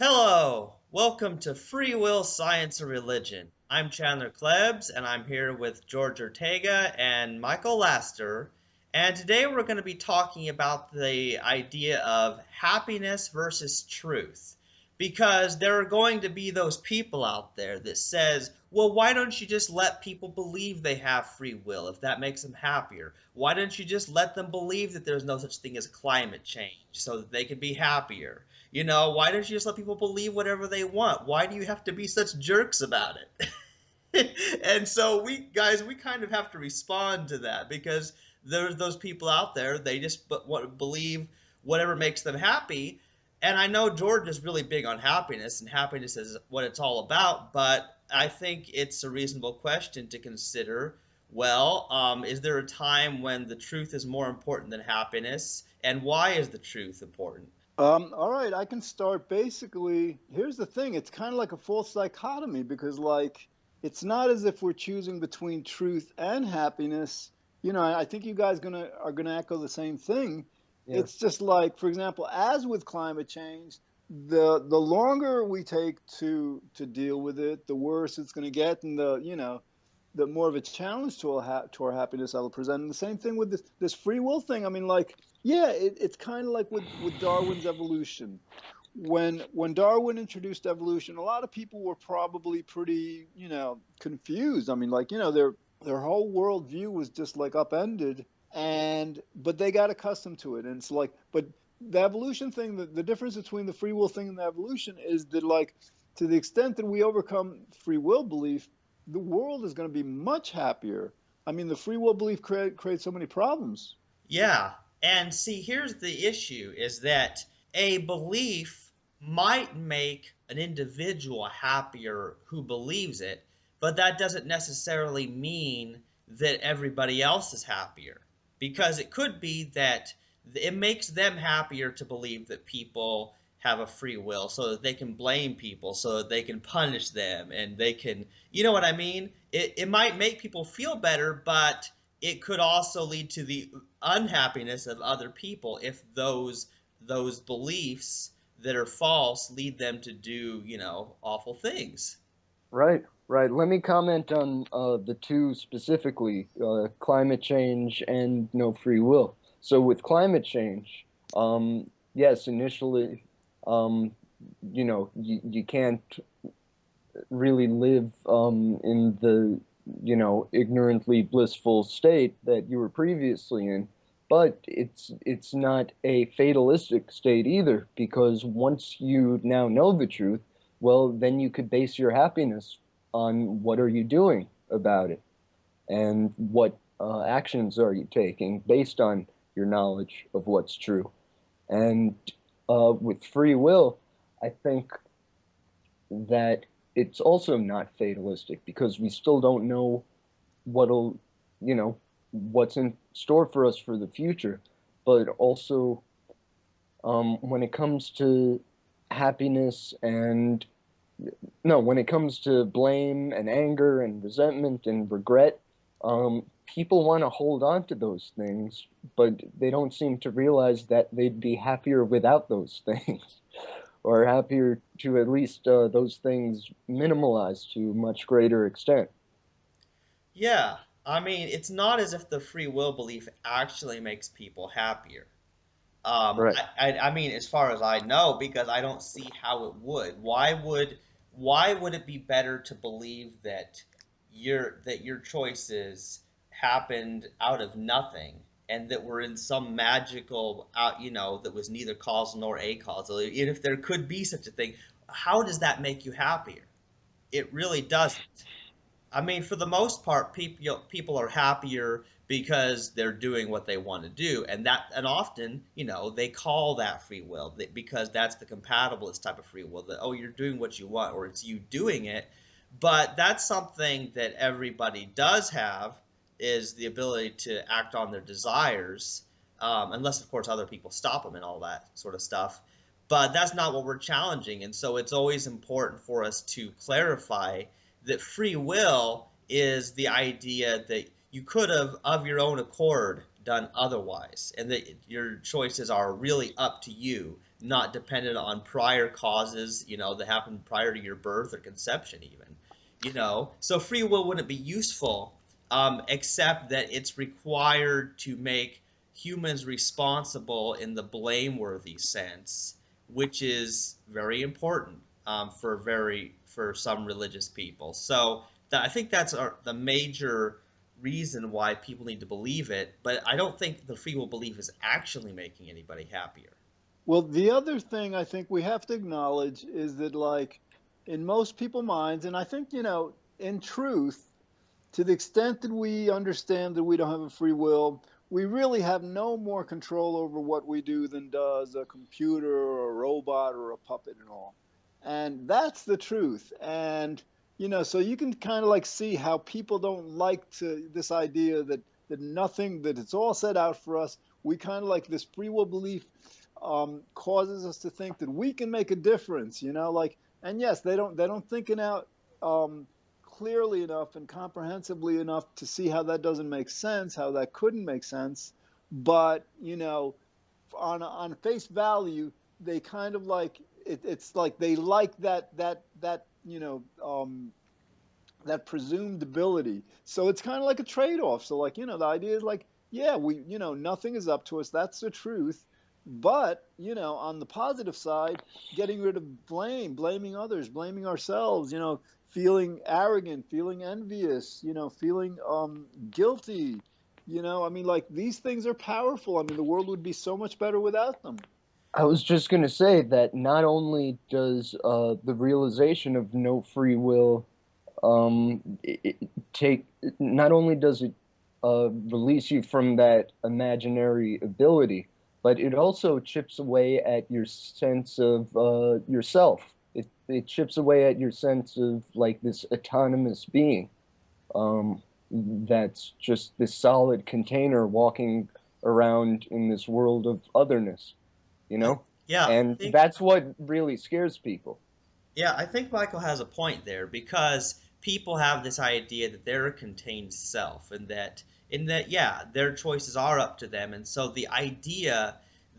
Hello, welcome to Free Will, Science, and Religion. I'm Chandler Klebs, and I'm here with George Ortega and Michael Laster. And today we're going to be talking about the idea of happiness versus truth. Because there are going to be those people out there that says, well, why don't you just let people believe they have free will if that makes them happier? Why don't you just let them believe that there's no such thing as climate change so that they can be happier? Why don't you just let people believe whatever they want? Why do you have to be such jerks about it? And so we kind of have to respond to that because there's those people out there, they just believe whatever makes them happy. And I know George is really big on happiness, and happiness is what it's all about, but I think it's a reasonable question to consider. Well, is there a time when the truth is more important than happiness? And why is the truth important? All right, I can start. Basically, here's the thing. It's kind of like a false dichotomy because, it's not as if we're choosing between truth and happiness. I think you guys are gonna echo the same thing. Yeah. It's just like, for example, as with climate change, the longer we take to deal with it, the worse it's gonna get, and the more of a challenge to our happiness that'll present. And the same thing with this free will thing. I mean, yeah, it's kind of like with Darwin's evolution. When Darwin introduced evolution, a lot of people were probably pretty, confused. I mean, their whole worldview was just like upended, and but they got accustomed to it. And it's like, but the evolution thing, the difference between the free will thing and the evolution is that, to the extent that we overcome free will belief, the world is going to be much happier. I mean, the free will belief creates so many problems. Yeah. And see, here's the issue is that a belief might make an individual happier who believes it, but that doesn't necessarily mean that everybody else is happier. Because it could be that it makes them happier to believe that people have a free will so that they can blame people, so that they can punish them, and they can, you know what I mean? It might make people feel better, but it could also lead to the unhappiness of other people if those beliefs that are false lead them to do, awful things. Right, right. Let me comment on the two specifically, climate change and no free will. So with climate change, yes, initially, um, you can't really live in the, ignorantly blissful state that you were previously in. But it's not a fatalistic state either, because once you now know the truth, well, then you could base your happiness on what are you doing about it, and what actions are you taking based on your knowledge of what's true. And with free will, I think that it's also not fatalistic because we still don't know what'll, you know, what's in store for us for the future. But also, when it comes to happiness and no, when it comes to blame and anger and resentment and regret, people want to hold on to those things, but they don't seem to realize that they'd be happier without those things, or happier to at least those things minimalized to a much greater extent. Yeah, I mean, it's not as if the free will belief actually makes people happier. Right. I mean, as far as I know, because I don't see how it would. Why would it be better to believe that your choices happened out of nothing and that we're in some magical out, that was neither causal nor acausal? And if there could be such a thing, how does that make you happier? It really doesn't. I mean, for the most part, people are happier because they're doing what they want to do, and often, they call that free will because that's the compatibilist type of free will. That, oh, you're doing what you want, or it's you doing it. But that's something that everybody does have, is the ability to act on their desires, unless of course other people stop them and all that sort of stuff. But that's not what we're challenging, and so it's always important for us to clarify that free will is the idea that you could have, of your own accord, done otherwise, and that your choices are really up to you, not dependent on prior causes, that happened prior to your birth or conception, even. So free will wouldn't be useful, except that it's required to make humans responsible in the blameworthy sense, which is very important, for some religious people. So I think that's the major reason why people need to believe it. But I don't think the free will belief is actually making anybody happier. Well, the other thing I think we have to acknowledge is that, like, in most people's minds, and I think, in truth, to the extent that we understand that we don't have a free will, we really have no more control over what we do than does a computer or a robot or a puppet and all. And that's the truth. And, so you can kind of like see how people don't like to this idea that nothing, that it's all set out for us. We kind of like this free will belief causes us to think that we can make a difference, like, and yes, they don't think it out clearly enough and comprehensively enough to see how that doesn't make sense, how that couldn't make sense. But on face value, they kind of like it's like they like that presumed ability. So it's kind of like a trade-off. So, like, the idea is like, yeah, nothing is up to us. That's the truth. But, on the positive side, getting rid of blaming others, blaming ourselves, feeling arrogant, feeling envious, feeling guilty. I mean, like, these things are powerful. I mean, the world would be so much better without them. I was just going to say that not only does the realization of no free will take, not only does it release you from that imaginary ability, but it also chips away at your sense of yourself. It chips away at your sense of like this autonomous being, that's just this solid container walking around in this world of otherness, you I, know? yeah, I And think that's what really scares people. Yeah, I think Michael has a point there, because people have this idea that they're a contained self, and that yeah, their choices are up to them. And so the idea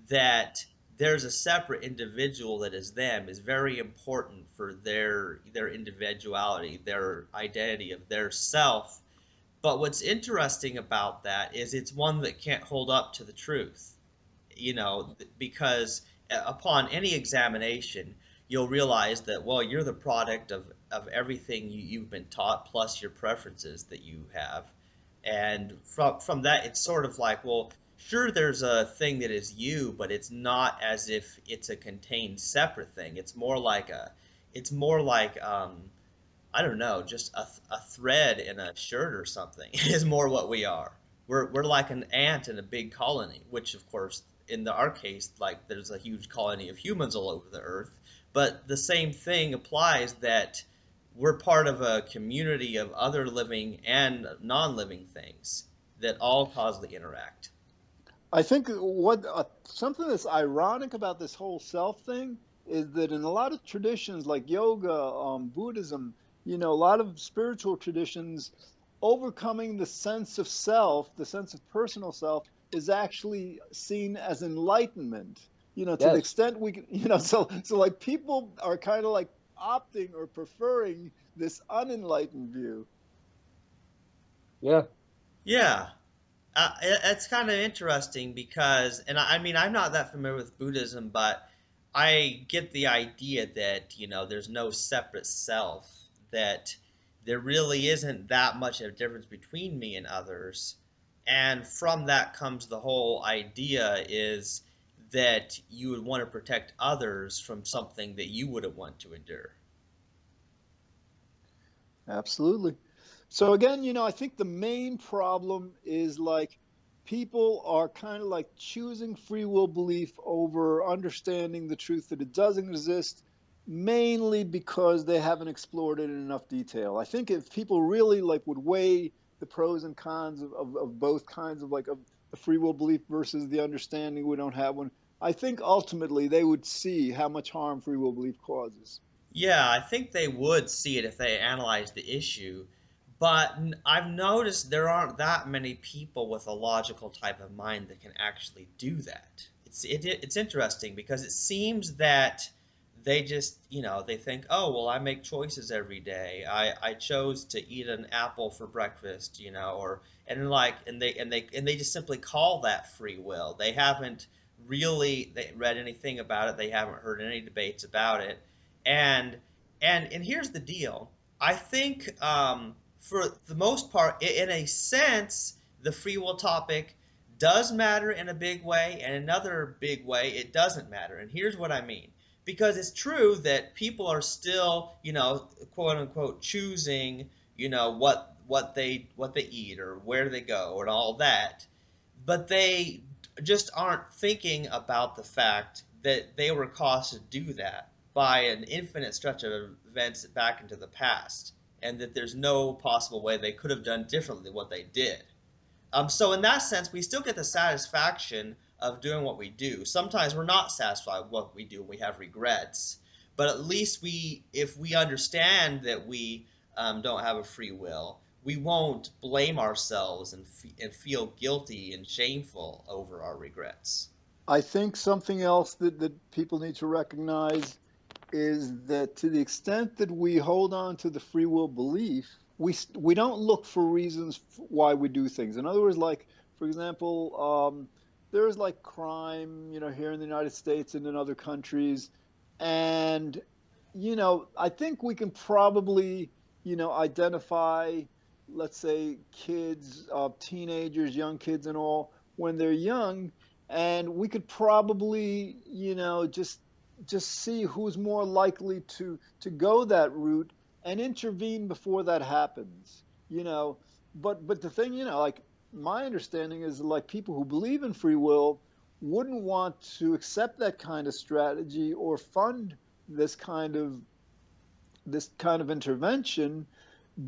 that there's a separate individual that is them is very important for their individuality, their identity of their self. But what's interesting about that is it's one that can't hold up to the truth, because upon any examination, you'll realize that, well, you're the product of everything you've been taught, plus your preferences that you have. And from that, it's sort of like, well, sure, there's a thing that is you, but it's not as if it's a contained separate thing. It's more like I don't know, just a thread in a shirt or something is more what we are. We're like an ant in a big colony, which of course in our case, like, there's a huge colony of humans all over the earth. But the same thing applies, that we're part of a community of other living and non-living things that all causally interact. I think what something that's ironic about this whole self thing is that in a lot of traditions like yoga, Buddhism, a lot of spiritual traditions, overcoming the sense of self, the sense of personal self, is actually seen as enlightenment. To the Yes. extent we can, so like people are kind of like opting or preferring this unenlightened view. Yeah. Yeah, it's kind of interesting because, and I mean, I'm not that familiar with Buddhism, but I get the idea that, there's no separate self, that there really isn't that much of a difference between me and others. And from that comes the whole idea is that you would want to protect others from something that you wouldn't want to endure. Absolutely. So again, I think the main problem is like people are kind of like choosing free will belief over understanding the truth that it doesn't exist, mainly because they haven't explored it in enough detail. I think if people really like would weigh the pros and cons of both kinds of like of the free will belief versus the understanding we don't have one, I think ultimately they would see how much harm free will belief causes. Yeah, I think they would see it if they analyzed the issue, but I've noticed there aren't that many people with a logical type of mind that can actually do that. it's interesting because it seems that they just, they think, oh well, I make choices every day. I chose to eat an apple for breakfast, or and they just simply call that free will. They haven't really read anything about it. They haven't heard any debates about it. And and here's the deal. I think, for the most part, in a sense, the free will topic does matter in a big way, and another big way it doesn't matter. And here's what I mean. Because it's true that people are still, quote unquote, choosing, what they eat or where they go and all that, but they just aren't thinking about the fact that they were caused to do that by an infinite stretch of events back into the past, and that there's no possible way they could have done differently what they did. So in that sense, we still get the satisfaction of doing what we do. Sometimes we're not satisfied with what we do, and we have regrets. But at least if we understand that we don't have a free will, we won't blame ourselves and feel guilty and shameful over our regrets. I think something else that people need to recognize is that to the extent that we hold on to the free will belief, we don't look for reasons why we do things. In other words, like for example, there's like crime, here in the United States and in other countries, and I think we can probably identify, let's say, kids, teenagers, young kids, and all when they're young, and we could probably just see who's more likely to go that route and intervene before that happens. you know but the thing, like, my understanding is, like, people who believe in free will wouldn't want to accept that kind of strategy or fund this kind of intervention,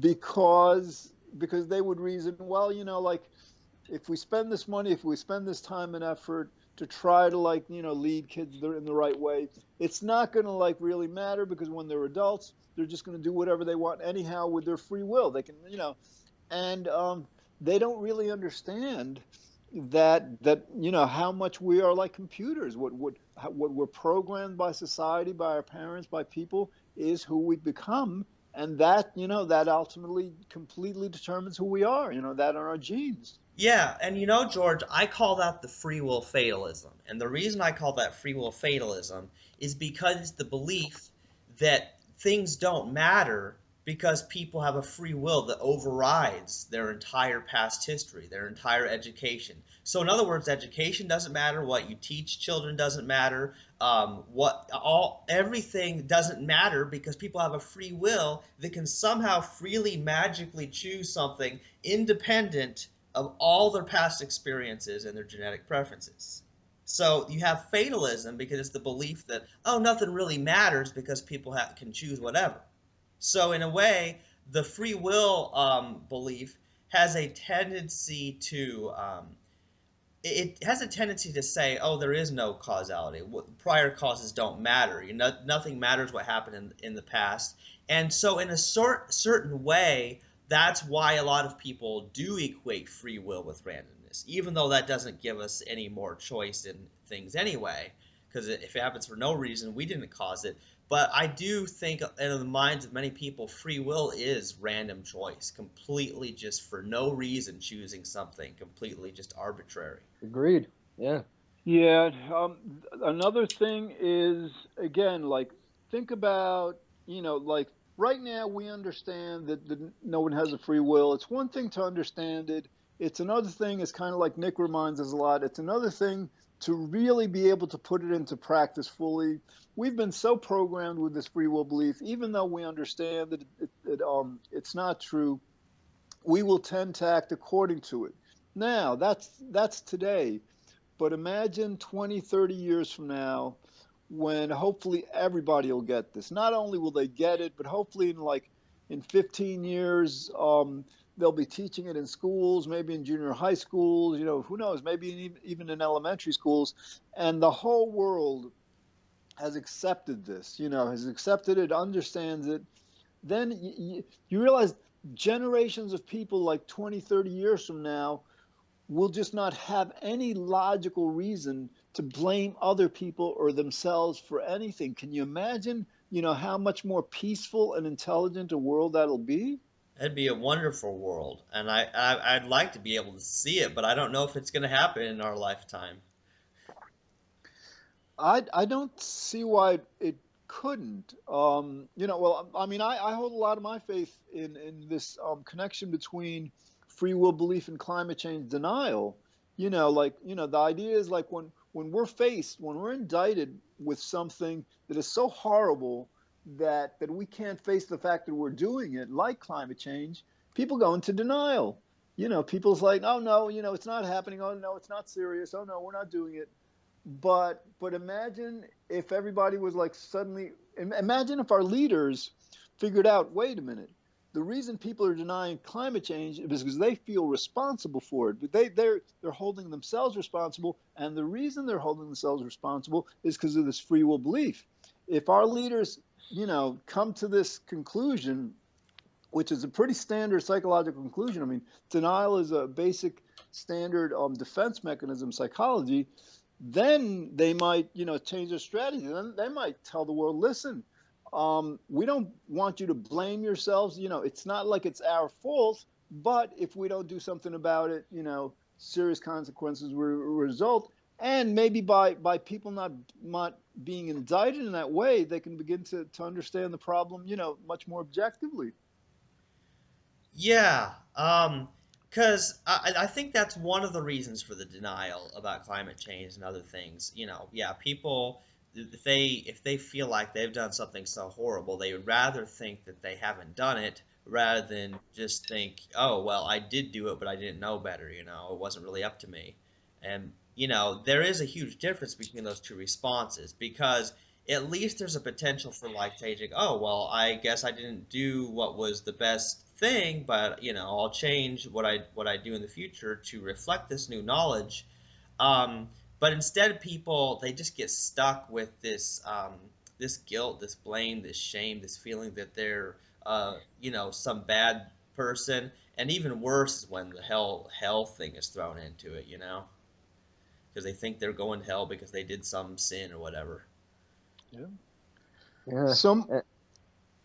because they would reason, well, like, if we spend this money, if we spend this time and effort to try to, like, lead kids in the right way, it's not going to, like, really matter, because when they're adults, they're just going to do whatever they want anyhow with their free will. They can, and they don't really understand that how much we are like computers. What we're programmed by society, by our parents, by people, is who we become, and that ultimately completely determines who we are. That are our genes. Yeah, and George, I call that the free will fatalism. And the reason I call that free will fatalism is because it's the belief that things don't matter because people have a free will that overrides their entire past history, their entire education. So, in other words, education doesn't matter. What you teach children doesn't matter. Everything doesn't matter because people have a free will that can somehow freely, magically choose something independent of all their past experiences and their genetic preferences. So you have fatalism because it's the belief that, oh, nothing really matters because people can choose whatever. So in a way, the free will belief has a tendency to it has a tendency to say, oh, there is no causality. Prior causes don't matter. Nothing matters what happened in the past. And so, in a certain way, that's why a lot of people do equate free will with randomness, even though that doesn't give us any more choice in things anyway. Because if it happens for no reason, we didn't cause it. But I do think, in the minds of many people, free will is random choice, completely just for no reason choosing something, completely just arbitrary. Agreed. Yeah. Yeah. Another thing is, again, like, think about, like, right now we understand that no one has a free will. It's one thing to understand it. It's another thing, it's kind of like Nick reminds us a lot. It's another thing to really be able to put it into practice fully. We've been so programmed with this free will belief, even though we understand that it's not true, we will tend to act according to it. Now, that's today. But imagine 20, 30 years from now, when hopefully everybody will get this. Not only will they get it, but hopefully in 15 years, they'll be teaching it in schools, maybe in junior high schools, who knows, maybe even in elementary schools. And the whole world has accepted this, has accepted it, understands it. Then you realize generations of people, like 20, 30 years from now, will just not have any logical reason to blame other people or themselves for anything. Can you imagine, how much more peaceful and intelligent a world that'll be? That'd be a wonderful world, and I'd like to be able to see it, but I don't know if it's going to happen in our lifetime. I don't see why it couldn't. Well, I mean, I hold a lot of my faith in this connection between free will belief and climate change denial. The idea is like when we're indicted with something that is so horrible that we can't face the fact that we're doing it, like climate change, people go into denial. People's like, oh no, it's not happening. Oh no, it's not serious. Oh no, we're not doing it. But imagine if everybody was like suddenly, imagine if our leaders figured out, wait a minute, the reason people are denying climate change is because they feel responsible for it. But they're holding themselves responsible, and the reason they're holding themselves responsible is because of this free will belief. If our leaders, come to this conclusion, which is a pretty standard psychological conclusion. I mean, denial is a basic standard defense mechanism psychology. Then they might, change their strategy. Then they might tell the world, listen, we don't want you to blame yourselves. It's not like it's our fault, but if we don't do something about it, serious consequences will result. And maybe by people not being indicted in that way, they can begin to understand the problem, much more objectively. Yeah, because I think that's one of the reasons for the denial about climate change and other things. Yeah, people if they feel like they've done something so horrible, they would rather think that they haven't done it rather than just think, oh, well, I did do it, but I didn't know better. It wasn't really up to me. And there is a huge difference between those two responses because at least there's a potential for like changing. Oh, well, I guess I didn't do what was the best thing, but I'll change what I do in the future to reflect this new knowledge. Um, but instead, people they just get stuck with this guilt, this blame, this shame, this feeling that they're some bad person, and even worse is when the hell thing is thrown into it, because they think they're going to hell because they did some sin or whatever. Yeah. Yeah. Some Uh,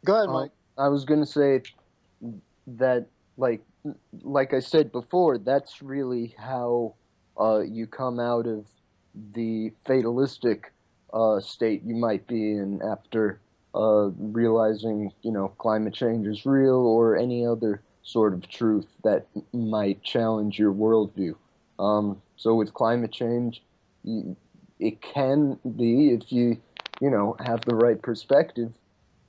Go ahead, Um, Mike. I was gonna say that, like, like I said before, that's really how you come out of the fatalistic state you might be in after realizing, climate change is real or any other sort of truth that might challenge your worldview. So with climate change, it can be, if you have the right perspective,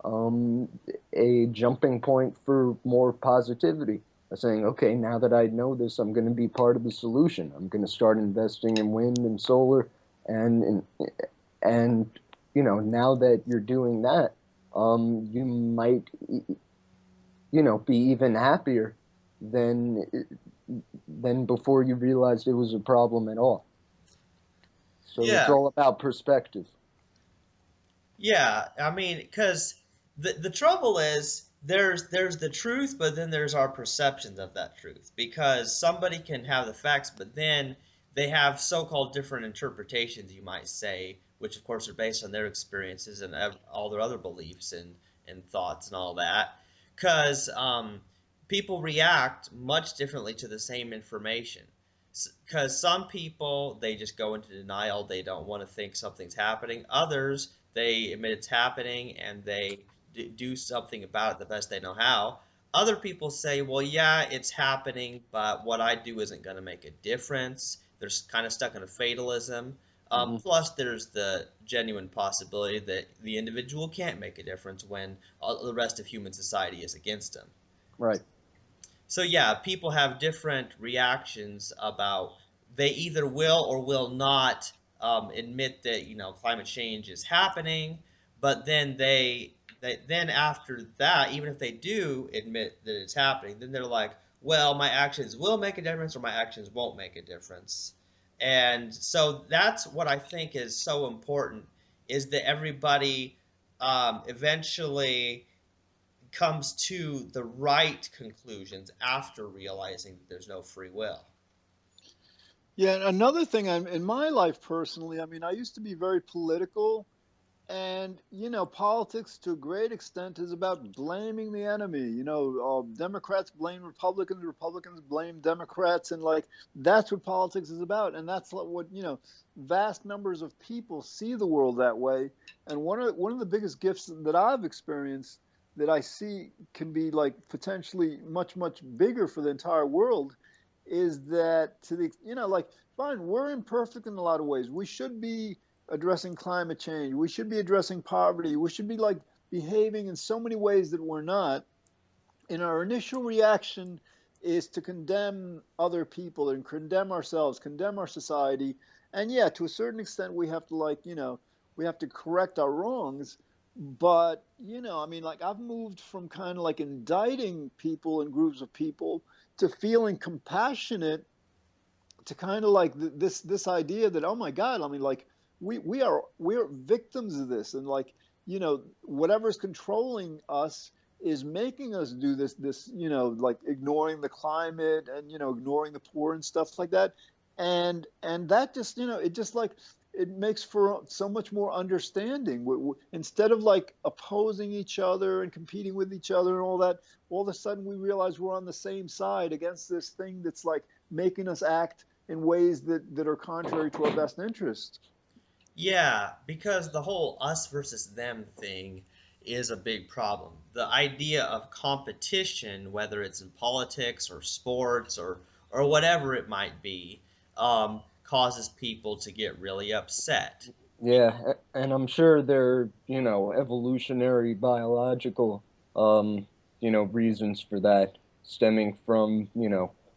um, a jumping point for more positivity. Saying, okay, now that I know this, I'm going to be part of the solution. I'm going to start investing in wind and solar, and and now that you're doing that, you might be even happier than before you realized it was a problem at all. So it's Yeah, all about perspective. yeah. I mean, because the trouble is there's the truth, but then there's our perceptions of that truth. Because somebody can have the facts, but then they have so-called different interpretations, you might say, which of course are based on their experiences and all their other beliefs and thoughts and all that. Because people react much differently to the same information. Because some people they just go into denial, they don't want to think something's happening. Others they admit it's happening and they do something about it the best they know how. Other people say, well, yeah, it's happening, but what I do isn't going to make a difference. They're kind of stuck in a fatalism. Hmm. Plus, there's the genuine possibility that the individual can't make a difference when all the rest of human society is against them. Right. So yeah, people have different reactions about they either will or will not admit that climate change is happening, but then then after that, even if they do admit that it's happening, then they're like, well, my actions will make a difference or my actions won't make a difference. And so that's what I think is so important is that everybody eventually comes to the right conclusions after realizing that there's no free will. Yeah, and another thing in my life personally, I mean, I used to be very political. And, politics to a great extent is about blaming the enemy. Democrats blame Republicans, Republicans blame Democrats, and like that's what politics is about. And that's what, vast numbers of people see the world that way. And one of the biggest gifts that I've experienced that I see can be like potentially much, much bigger for the entire world is that like, fine, we're imperfect in a lot of ways. We should be addressing climate change. We should be addressing poverty. We should be like behaving in so many ways that we're not. And our initial reaction is to condemn other people and condemn ourselves, condemn our society. And yeah, to a certain extent, we have to we have to correct our wrongs. But, I mean, like I've moved from kind of like indicting people and groups of people to feeling compassionate to kind of like this idea that, oh my god, I mean, like we're victims of this, and like whatever's controlling us is making us do this, like ignoring the climate and ignoring the poor and stuff like that. And that just it just like it makes for so much more understanding. Instead of like opposing each other and competing with each other and all that, all of a sudden we realize we're on the same side against this thing that's like making us act in ways that are contrary to our best interest. Yeah, because the whole us versus them thing is a big problem. The idea of competition, whether it's in politics or sports or whatever it might be, causes people to get really upset. Yeah, and I'm sure there are, evolutionary biological, um, reasons for that, stemming from,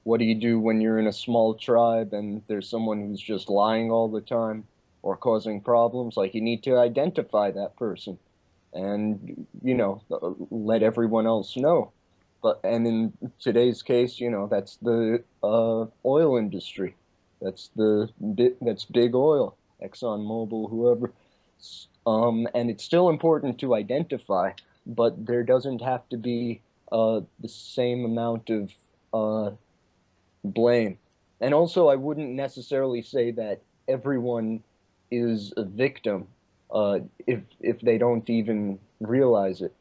what do you do when you're in a small tribe and there's someone who's just lying all the time or causing problems? Like, you need to identify that person and, let everyone else know. And in today's case, that's the oil industry. That's big oil, ExxonMobil, whoever. And it's still important to identify, but there doesn't have to be the same amount of uh, blame. And also, I wouldn't necessarily say that everyone is a victim if they don't even realize it.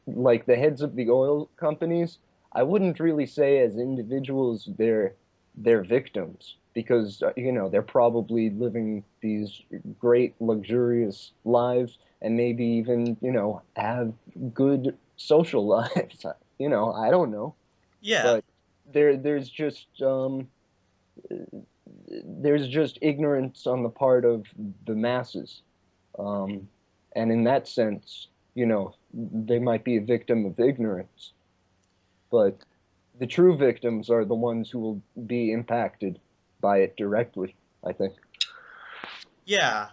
Like the heads of the oil companies, I wouldn't really say as individuals they're victims because they're probably living these great luxurious lives and maybe even have good social lives. I don't know, Yeah, but there there's just ignorance on the part of the masses, um, and in that sense, they might be a victim of ignorance, but the true victims are the ones who will be impacted by it directly, I think. yeah.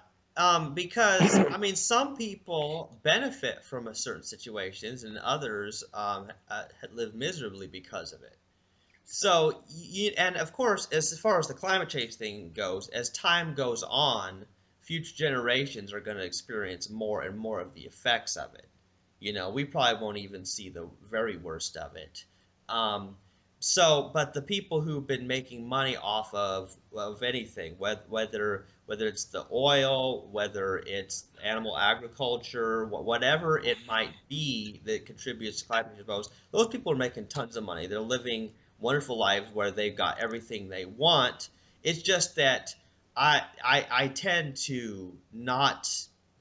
Because I mean, some people benefit from a certain situations, and others live miserably because of it. So, and of course, as far as the climate change thing goes, as time goes on, future generations are going to experience more and more of the effects of it. We probably won't even see the very worst of it. Um, but the people who've been making money off of anything, whether it's the oil, whether it's animal agriculture, whatever it might be that contributes to climate change, those people are making tons of money. They're living wonderful lives where they've got everything they want. It's just that I tend to not.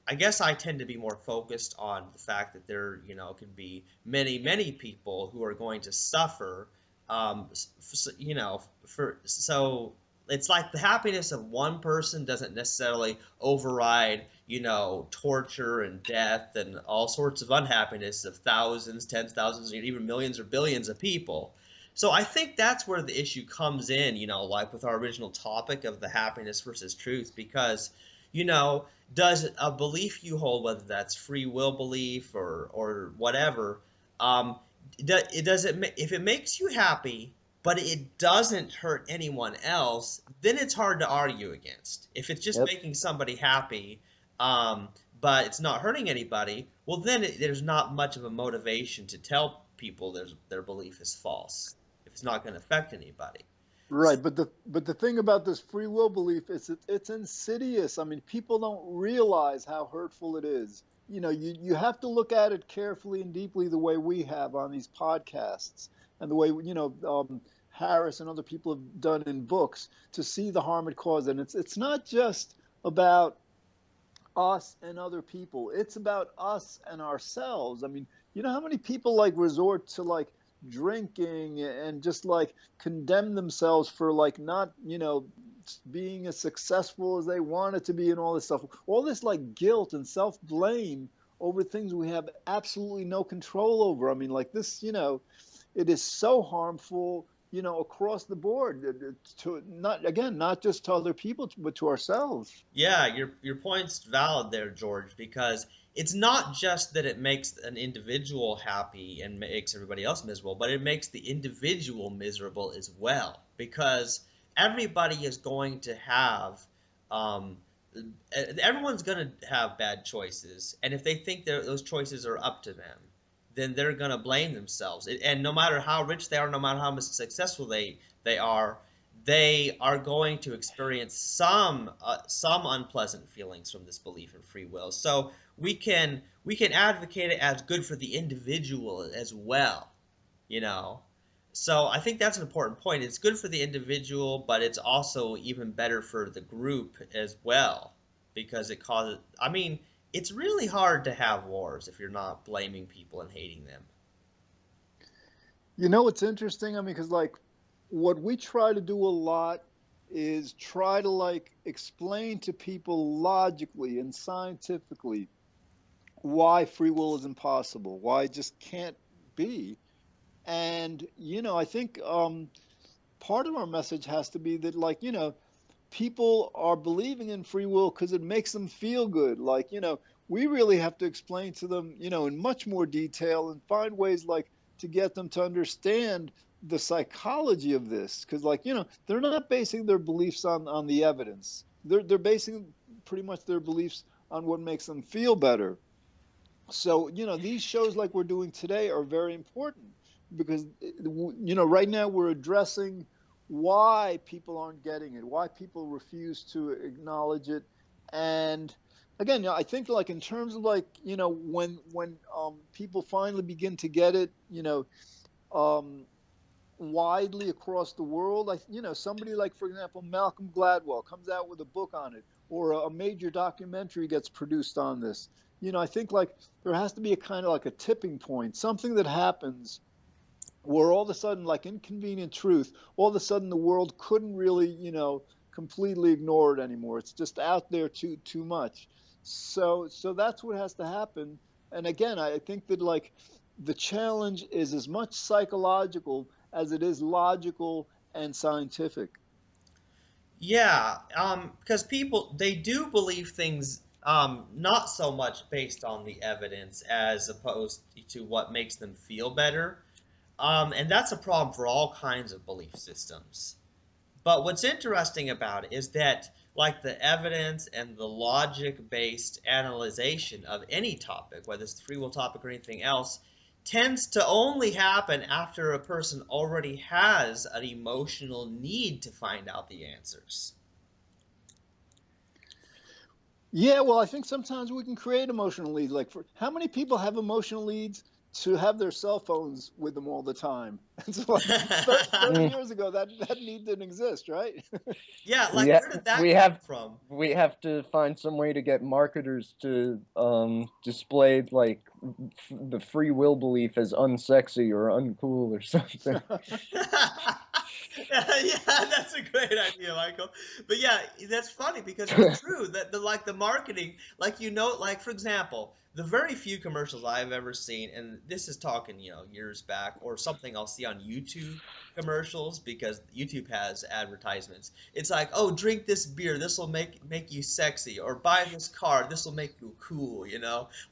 I guess I tend to be more focused on the fact that there, can be many people who are going to suffer. For so it's like the happiness of one person doesn't necessarily override, torture and death and all sorts of unhappiness of thousands, tens of thousands, even millions or billions of people. So I think that's where the issue comes in, like with our original topic of the happiness versus truth, because, you know, does a belief you hold, whether that's free will belief or whatever, um, it does it if it makes you happy, but it doesn't hurt anyone else, then it's hard to argue against. If it's just Yep. making somebody happy, um, but it's not hurting anybody, well, then there's not much of a motivation to tell people their belief is false if it's not going to affect anybody. Right, but the thing about this free will belief is it's insidious. I mean, people don't realize how hurtful it is. You know, you have to look at it carefully and deeply the way we have on these podcasts and the way Harris and other people have done in books to see the harm it causes. And it's not just about us and other people. It's about us and ourselves. I mean, you know how many people like resort to like drinking and just like condemn themselves for like not, being as successful as they wanted to be and all this stuff. All this like guilt and self-blame over things we have absolutely no control over. I mean, like this, it is so harmful, across the board to not just to other people, but to ourselves. Yeah, your point's valid there, George, because it's not just that it makes an individual happy and makes everybody else miserable, but it makes the individual miserable as well. Because everybody is going to have, um, everyone's going to have bad choices, and if they think that those choices are up to them, then they're going to blame themselves. And no matter how rich they are, no matter how much successful they are going to experience some unpleasant feelings from this belief in free will. So we can advocate it as good for the individual as well, you know. So I think that's an important point. It's good for the individual, but it's also even better for the group as well because it causes. I mean, it's really hard to have wars if you're not blaming people and hating them. You know, it's interesting. I mean, because like what we try to do a lot is try to like explain to people logically and scientifically why free will is impossible, why it just can't be. And, I think part of our message has to be that, like, people are believing in free will because it makes them feel good. Like, we really have to explain to them, in much more detail and find ways like to get them to understand the psychology of this. Because, like, they're not basing their beliefs on the evidence. They're basing pretty much their beliefs on what makes them feel better. So, these shows like we're doing today are very important because, right now we're addressing why people aren't getting it, why people refuse to acknowledge it. And again, I think like in terms of like, when people finally begin to get it, um, widely across the world, somebody like, for example, Malcolm Gladwell comes out with a book on it, or a major documentary gets produced on this. I think like there has to be a kind of like a tipping point, something that happens where all of a sudden, like inconvenient truth, all of a sudden the world couldn't really, completely ignore it anymore. It's just out there too much. So that's what has to happen. And again, I think that like the challenge is as much psychological as it is logical and scientific. Yeah, because people they do believe things not so much based on the evidence as opposed to what makes them feel better. And that's a problem for all kinds of belief systems. But what's interesting about it is that, like the evidence and the logic based analyzation of any topic, whether it's the free will topic or anything else, tends to only happen after a person already has an emotional need to find out the answers. Yeah, well, I think sometimes we can create emotional leads. Like, for how many people have emotional leads to have their cell phones with them all the time? It's like 30 Mm, years ago that need didn't exist, right? Yeah, we like ha- where did that we come have from? we have to find some way to get marketers to display like the free will belief as unsexy or uncool or something. Yeah, that's a great idea, Michael. But yeah, that's funny because it's true that the marketing, like for example, the very few commercials I've ever seen, and this is talking, years back, or something I'll see on YouTube commercials because YouTube has advertisements. It's like, oh, drink this beer, this will make you sexy, or buy this car, this will make you cool,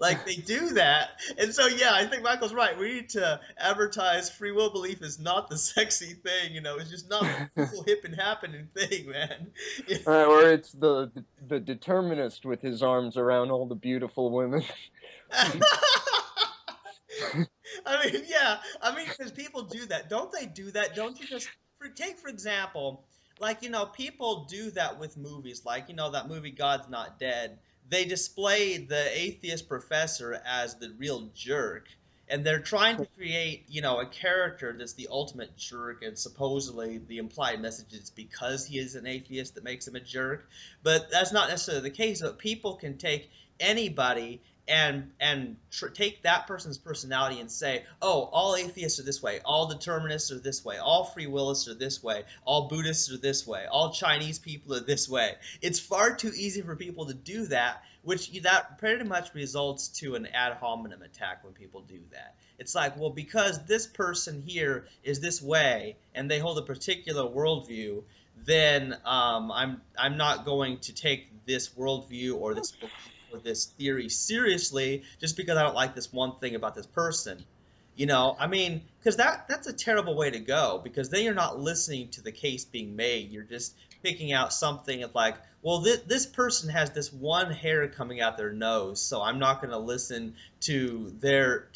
Like they do that. And so yeah, I think Michael's right. We need to advertise free will belief is not the sexy thing, it's just not the cool hip and happening thing, man. Or it's the determinist with his arms around all the beautiful women. I mean, yeah. I mean, because people do that. Don't they do that? Don't you just take for example, like people do that with movies, like that movie God's Not Dead. They display the atheist professor as the real jerk, and they're trying to create a character that's the ultimate jerk, and supposedly the implied message is because he is an atheist that makes him a jerk. But that's not necessarily the case. But people can take anybody and take that person's personality and say, oh, all atheists are this way, all determinists are this way, all free willists are this way, all Buddhists are this way, all Chinese people are this way. It's far too easy for people to do that, which that pretty much results to an ad hominem attack when people do that. It's like, well, because this person here is this way and they hold a particular worldview, then I'm not going to take this worldview or this belief or this theory seriously just because I don't like this one thing about this person. I mean, because that's a terrible way to go, because then you're not listening to the case being made. You're just picking out something of like, well, this person has this one hair coming out their nose, so I'm not going to listen to their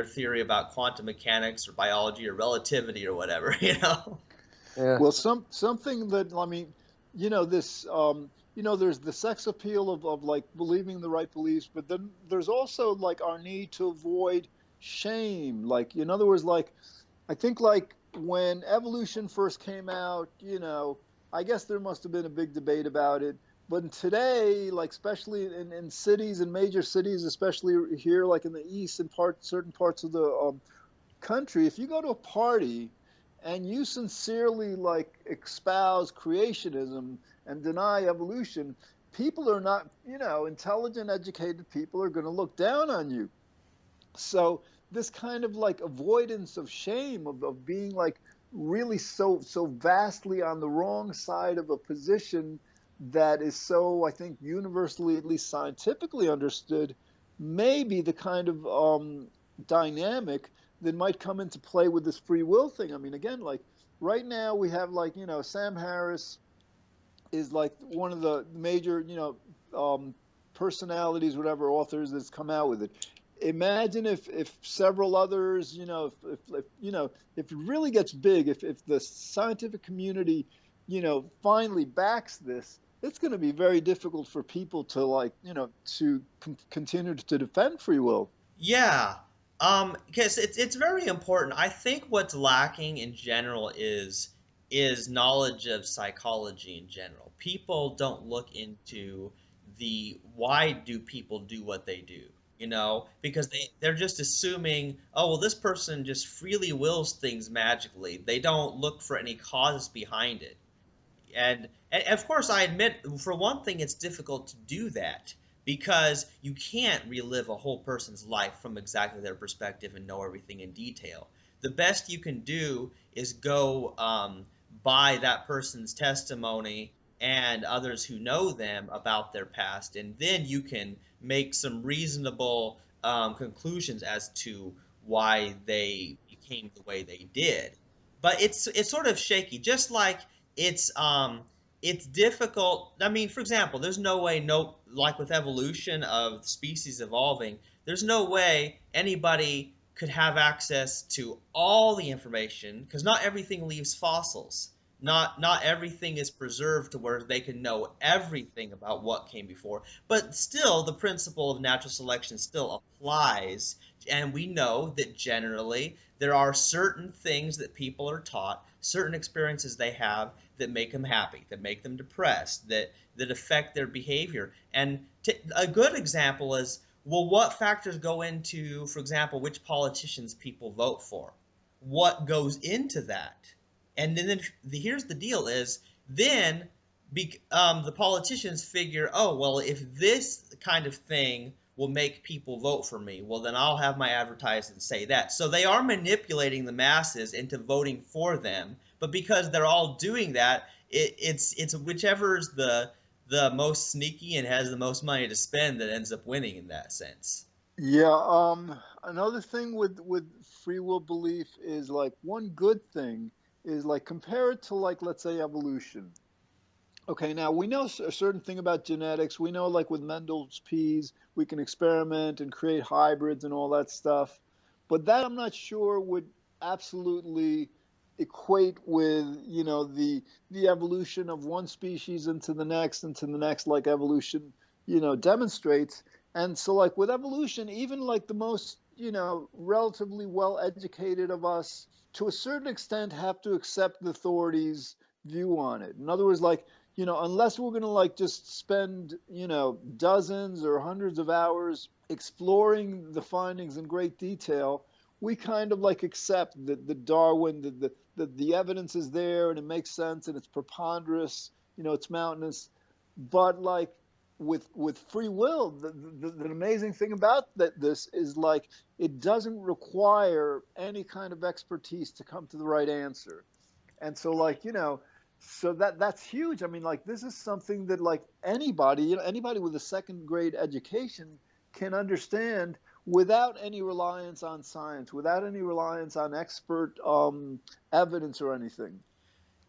theory about quantum mechanics or biology or relativity or whatever. Yeah. Well, something that I mean, this there's the sex appeal of like believing the right beliefs, but then there's also like our need to avoid shame. Like in other words, like I think like when evolution first came out, I guess there must have been a big debate about it. But today, like especially in cities and major cities, especially here, like in the east and certain parts of the country, if you go to a party and you sincerely like espouse creationism and deny evolution, people are not, intelligent, educated people are going to look down on you. So this kind of like avoidance of shame of being like really so vastly on the wrong side of a position that is so, I think, universally, at least scientifically understood, may be the kind of dynamic that might come into play with this free will thing. I mean, again, like right now we have like, Sam Harris is like one of the major, personalities, whatever, authors that's come out with it. Imagine if several others, if it really gets big, if the scientific community, finally backs this, it's going to be very difficult for people to like, to continue to defend free will. Yeah, because it's very important. I think what's lacking in general is knowledge of psychology in general. People don't look into the why do people do what they do, because they're just assuming, oh, well, this person just freely wills things magically. They don't look for any cause behind it. And of course, I admit, for one thing, it's difficult to do that because you can't relive a whole person's life from exactly their perspective and know everything in detail. The best you can do is go by that person's testimony and others who know them about their past, and then you can make some reasonable conclusions as to why they became the way they did. But it's sort of shaky, just like it's um it's difficult. I mean, for example, there's no way, no, like with evolution of species evolving, there's no way anybody could have access to all the information because not everything leaves fossils. Not everything is preserved to where they can know everything about what came before. But still, the principle of natural selection still applies, and we know that generally there are certain things that people are taught, certain experiences they have that make them happy, that make them depressed, that affect their behavior. And a good example is, well, what factors go into, for example, which politicians people vote for? What goes into that? And then here's the deal: is then the politicians figure, oh, well, if this kind of thing will make people vote for me, well, then I'll have my advertising say that. So they are manipulating the masses into voting for them. But because they're all doing that, it's whichever's the most sneaky and has the most money to spend that ends up winning in that sense. Yeah, another thing with free will belief is like one good thing is like compare it to like let's say evolution. Okay, now we know a certain thing about genetics. We know like with Mendel's peas, we can experiment and create hybrids and all that stuff. But that I'm not sure would absolutely equate with, the evolution of one species into the next, like evolution, demonstrates. And so, like, with evolution, even like the most, relatively well educated of us, to a certain extent, have to accept the authorities' view on it. In other words, like, unless we're going to like just spend, dozens or hundreds of hours exploring the findings in great detail, we kind of like accept that the Darwin, the evidence is there and it makes sense and it's preponderous, it's mountainous. But like with free will, the amazing thing about this is like it doesn't require any kind of expertise to come to the right answer. And so like, so that's huge. I mean, like this is something that like anybody, anybody with a second grade education can understand without any reliance on science, without any reliance on expert evidence or anything.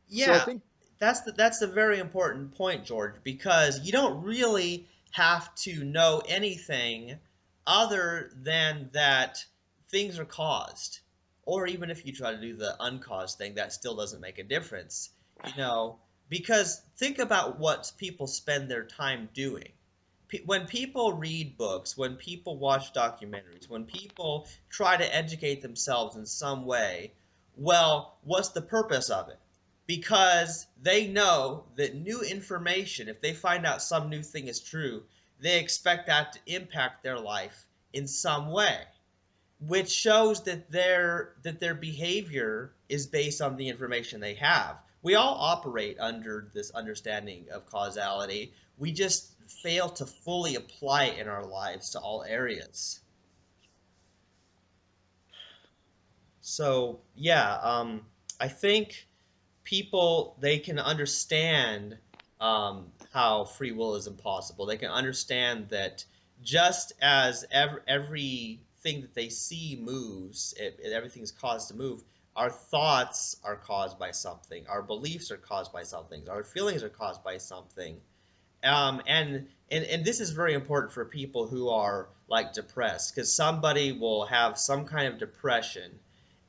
So I Yeah, think, that's a very important point, George, because you don't really have to know anything other than that things are caused. Or even if you try to do the uncaused thing, that still doesn't make a difference, you know, because think about what people spend their time doing. When people read books, when people watch documentaries, when people try to educate themselves in some way, well, what's the purpose of it? Because they know that new information, if they find out some new thing is true, they expect that to impact their life in some way, which shows that their behavior is based on the information they have. We all operate under this understanding of causality. We just fail to fully apply it in our lives to all areas. So, yeah, I think people they can understand how free will is impossible. They can understand that just as everything that they see moves, everything's caused to move. Our thoughts are caused by something. Our beliefs are caused by something. Our feelings are caused by something. And this is very important for people who are like depressed, because somebody will have some kind of depression,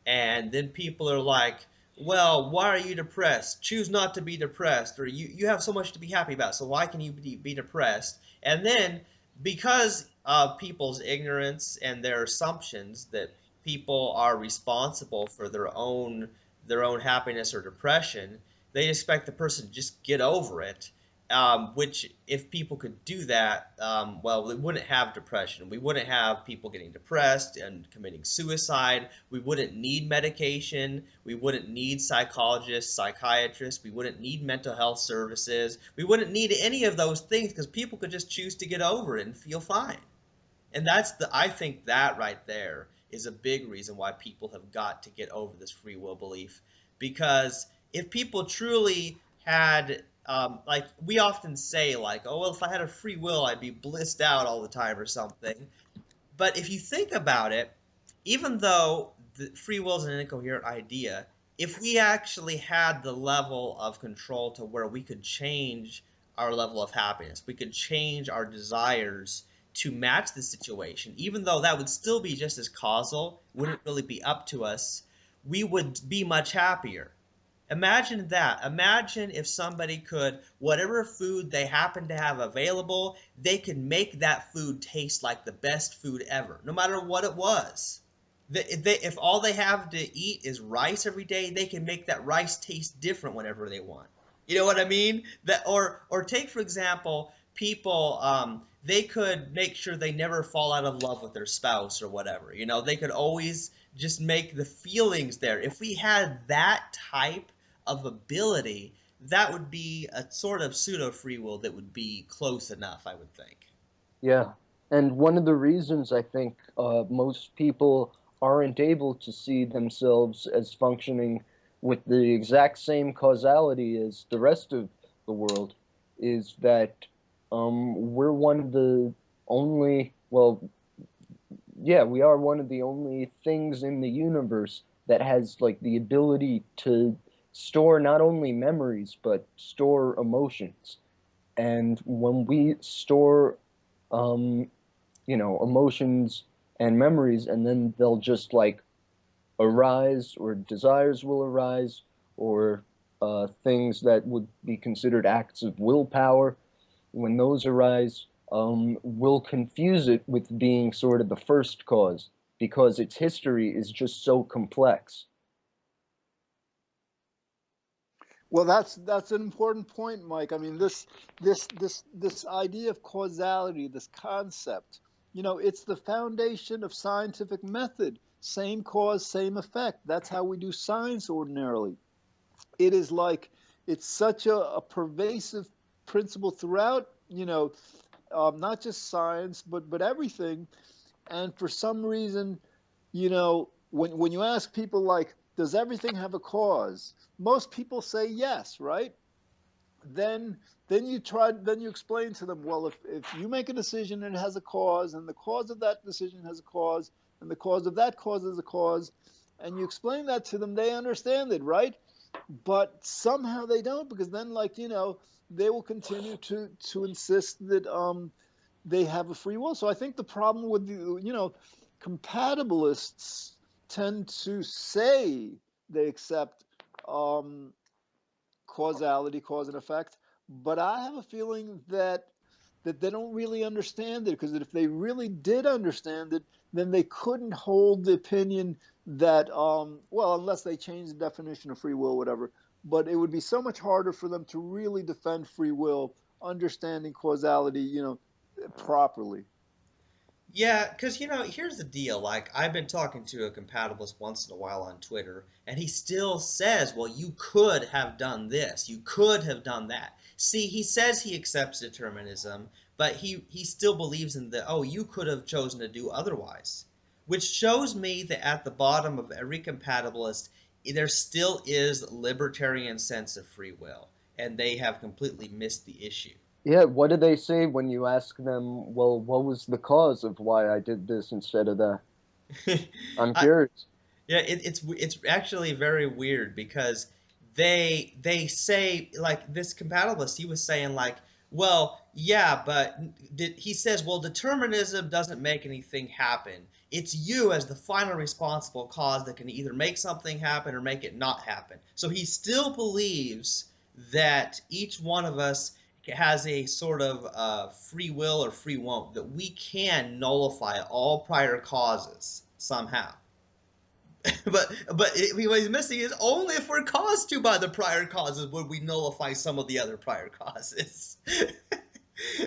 and then people are like, well, why are you depressed? Choose not to be depressed, or you have so much to be happy about, so why can you be depressed? And then because of people's ignorance and their assumptions that people are responsible for their own happiness or depression, they expect the person to just get over it. Which, if people could do that, well, we wouldn't have depression. We wouldn't have people getting depressed and committing suicide. We wouldn't need medication. We wouldn't need psychologists, psychiatrists. We wouldn't need mental health services. We wouldn't need any of those things because people could just choose to get over it and feel fine. And I think that right there is a big reason why people have got to get over this free will belief. Because if people truly had, like we often say, like, oh, well, if I had a free will, I'd be blissed out all the time or something. But if you think about it, even though the free will is an incoherent idea, if we actually had the level of control to where we could change our level of happiness, we could change our desires to match the situation, even though that would still be just as causal, wouldn't really be up to us, we would be much happier. Imagine that. Imagine if somebody could, whatever food they happen to have available, they could make that food taste like the best food ever, no matter what it was. If all they have to eat is rice every day, they can make that rice taste different whenever they want. You know what I mean? Or take for example, people they could make sure they never fall out of love with their spouse or whatever. You know, they could always just make the feelings there. If we had that type of ability, that would be a sort of pseudo free will that would be close enough, I would think. Yeah. And one of the reasons I think most people aren't able to see themselves as functioning with the exact same causality as the rest of the world is that we're one of the only, well, yeah, we are one of the only things in the universe that has like the ability to store not only memories but store emotions. And when we store emotions and memories, and then they'll just like arise, or desires will arise, or things that would be considered acts of willpower, when those arise, we'll confuse it with being sort of the first cause because its history is just so complex. Well, that's an important point, Mike. I mean, this idea of causality, this concept, it's the foundation of scientific method. Same cause, same effect. That's how we do science ordinarily. It is like it's such a pervasive principle throughout, not just science, but everything. And for some reason, when you ask people like, does everything have a cause? Most people say yes, right? Then then you explain to them, well, if you make a decision and it has a cause, and the cause of that decision has a cause, and the cause of that cause is a cause, and you explain that to them, they understand it, right? But somehow they don't, because then, like, they will continue to insist that they have a free will. So I think the problem with the compatibilists tend to say they accept um, causality, cause and effect, but I have a feeling that they don't really understand it, because if they really did understand it, then they couldn't hold the opinion that well, unless they change the definition of free will, whatever. But it would be so much harder for them to really defend free will, understanding causality, properly. Yeah, because here's the deal. Like, I've been talking to a compatibilist once in a while on Twitter, and he still says, well, you could have done this, you could have done that. See, he says he accepts determinism, but he still believes in the, oh, you could have chosen to do otherwise. Which shows me that at the bottom of every compatibilist, there still is libertarian sense of free will, and they have completely missed the issue. Yeah, what do they say when you ask them, well, what was the cause of why I did this instead of that? I'm I, curious. Yeah, it's actually very weird because they say, like, this compatibilist, he was saying like, well, yeah, but he says, well, determinism doesn't make anything happen. It's you as the final responsible cause that can either make something happen or make it not happen. So he still believes that each one of us has a sort of free will or free won't, that we can nullify all prior causes somehow. What he's missing is only if we're caused to by the prior causes would we nullify some of the other prior causes.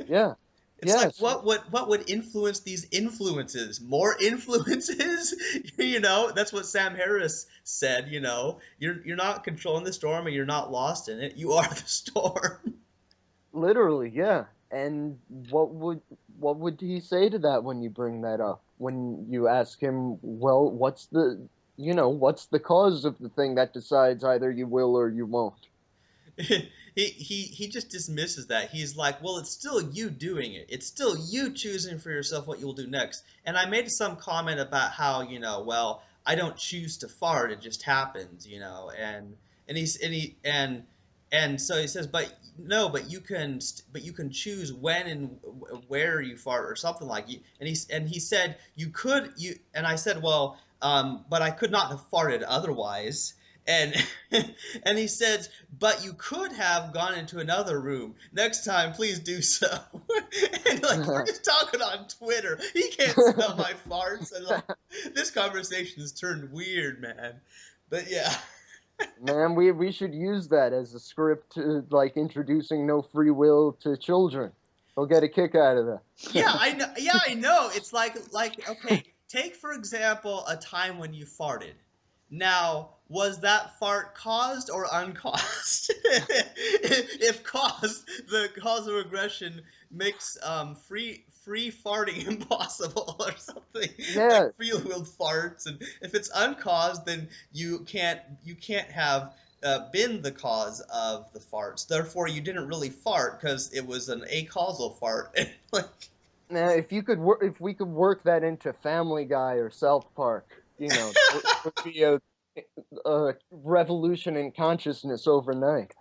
Yeah, It's like, yes, what would influence these influences? More influences? That's what Sam Harris said. You're not controlling the storm, and you're not lost in it. You are the storm. literally, yeah. And what would he say to that when you bring that up? When you ask him, well, what's the cause of the thing that decides either you will or you won't? He just dismisses that. He's like, well, it's still you doing it. It's still you choosing for yourself what you'll do next. And I made some comment about how, well, I don't choose to fart, it just happens, and so he says, but no, but you can choose when and where you fart or something like you. And he said you could you and I said, well, but I could not have farted otherwise. And and he says, but you could have gone into another room. Next time, please do so. And like, we're just talking on Twitter. He can't smell my farts. And like, this conversation has turned weird, man. But yeah. Man, we should use that as a script to, like, introducing no free will to children. They'll get a kick out of Yeah, that. I know. Yeah, I know. It's like okay, take for example a time when you farted. Now, was that fart caused or uncaused? If caused, the causal regression makes free farting impossible or something, like Yeah, free-willed farts. And if it's uncaused, then you can't have been the cause of the farts. Therefore, you didn't really fart because it was an acausal fart. Like, now if we could work that into Family Guy or South Park, there would be a revolution in consciousness overnight.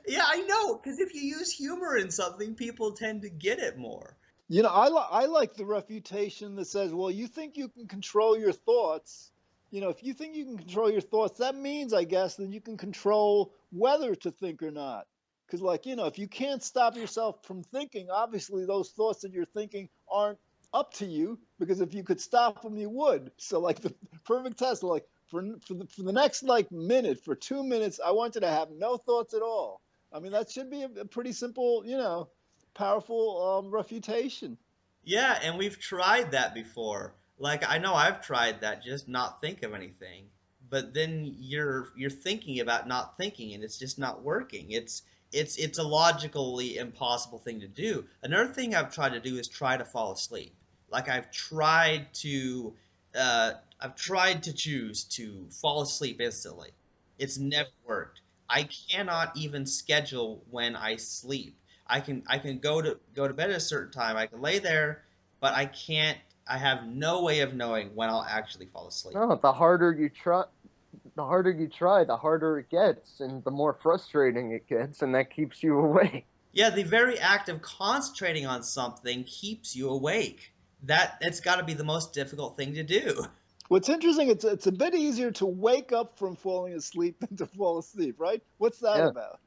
yeah, I know, because if you use humor in something, people tend to get it more. I like the refutation that says, well, you think you can control your thoughts, if you think you can control your thoughts, that means, I guess, that you can control whether to think or not. Because, like, if you can't stop yourself from thinking, obviously those thoughts that you're thinking aren't up to you. Because if you could stop them, you would. So, like, the perfect test, like, for the next, like, minute, for 2 minutes, I want you to have no thoughts at all. I mean, that should be a pretty simple, powerful refutation. Yeah, and we've tried that before. Like I know I've tried that, just not think of anything. But then you're thinking about not thinking and it's just not working. It's a logically impossible thing to do. Another thing I've tried to do is try to fall asleep. Like I've tried to choose to fall asleep instantly. It's never worked. I cannot even schedule when I sleep. I can go to bed at a certain time. I can lay there, but I can't. I have no way of knowing when I'll actually fall asleep. No, the harder it gets, and the more frustrating it gets, and that keeps you awake. Yeah, the very act of concentrating on something keeps you awake. It's got to be the most difficult thing to do. What's interesting, it's a bit easier to wake up from falling asleep than to fall asleep, right? What's that Yeah, about?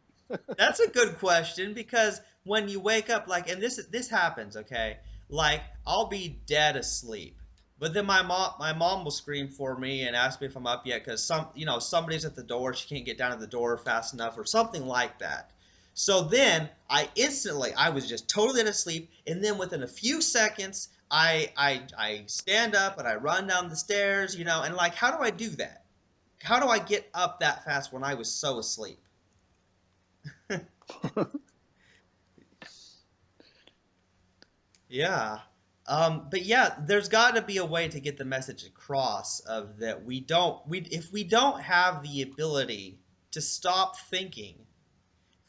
That's a good question because when you wake up, like, and this happens, okay? Like, I'll be dead asleep, but then my mom will scream for me and ask me if I'm up yet because somebody's at the door. She can't get down to the door fast enough or something like that. So then I was just totally asleep, and then within a few seconds, I stand up and I run down the stairs, and like, how do I do that? How do I get up that fast when I was so asleep? Yeah. But yeah, there's got to be a way to get the message across of that we if we don't have the ability to stop thinking,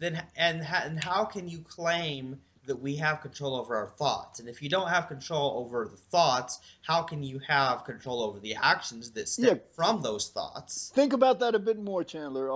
then and how can you claim that we have control over our thoughts? And if you don't have control over the thoughts, how can you have control over the actions that stem Yeah, from those thoughts? think about that a bit more, Chandler.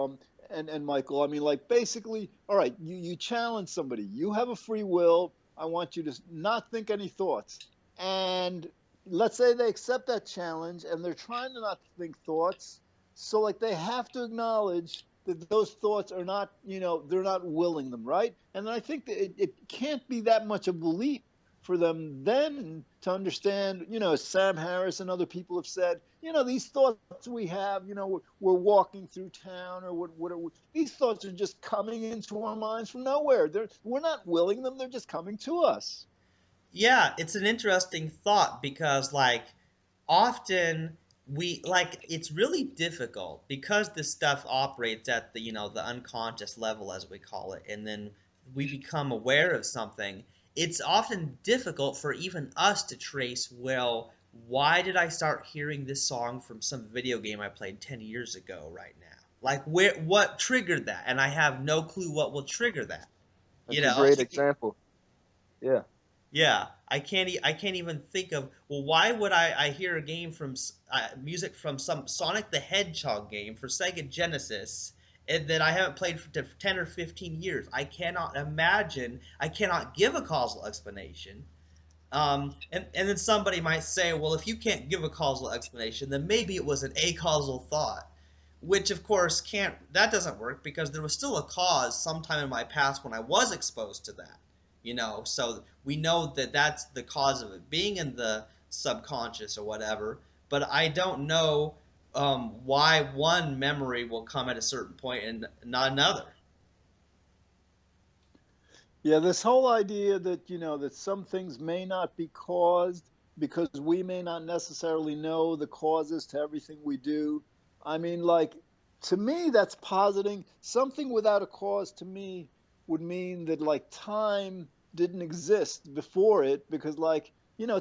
And Michael. I mean, like, basically, all right, you challenge somebody. You have a free will. I want you to not think any thoughts. And let's say they accept that challenge and they're trying to not think thoughts. So, like, they have to acknowledge that those thoughts are not, they're not willing them, right? And I think that it can't be that much of a leap for them then to understand, as Sam Harris and other people have said, these thoughts we have, we're walking through town or these thoughts are just coming into our minds from nowhere. We're not willing them, they're just coming to us. Yeah, it's an interesting thought because like often it's really difficult because this stuff operates at the unconscious level as we call it, and then we become aware of something. It's often difficult for even us to trace, well, why did I start hearing this song from some video game I played 10 years ago right now? Like what triggered that? And I have no clue what will trigger that. You that's a know, great example. Yeah, yeah, I can't even think of, well, why would I hear a game from music from some Sonic the Hedgehog game for Sega Genesis that I haven't played for 10 or 15 years. I cannot imagine. I cannot give a causal explanation. And then somebody might say, well, if you can't give a causal explanation, then maybe it was an acausal thought, which of course can't. That doesn't work because there was still a cause sometime in my past when I was exposed to that. So we know that that's the cause of it being in the subconscious or whatever. But I don't know why one memory will come at a certain point and not another. Yeah, this whole idea that, that some things may not be caused because we may not necessarily know the causes to everything we do. I mean, like, to me, that's positing something without a cause. To me, would mean that, like, time didn't exist before it because, like,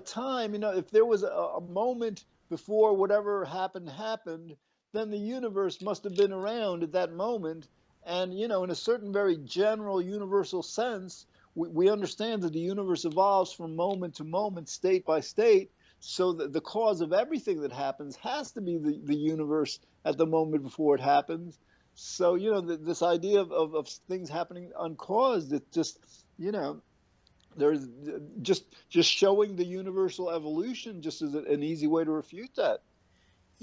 time, if there was a moment before whatever happened, then the universe must have been around at that moment. And, in a certain very general universal sense, we understand that the universe evolves from moment to moment, state by state. So that the cause of everything that happens has to be the universe at the moment before it happens. So, this idea of things happening uncaused, it just, you know, there's just showing the universal evolution just as an easy way to refute that.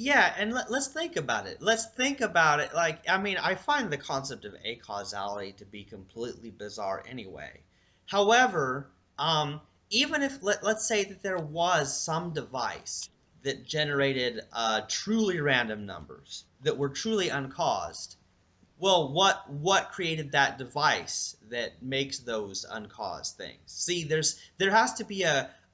Yeah, and let's think about it. Let's think about it. Like, I mean, I find the concept of acausality to be completely bizarre anyway. However, even if let's say that there was some device that generated truly random numbers that were truly uncaused, well, what created that device that makes those uncaused things? See, there has to be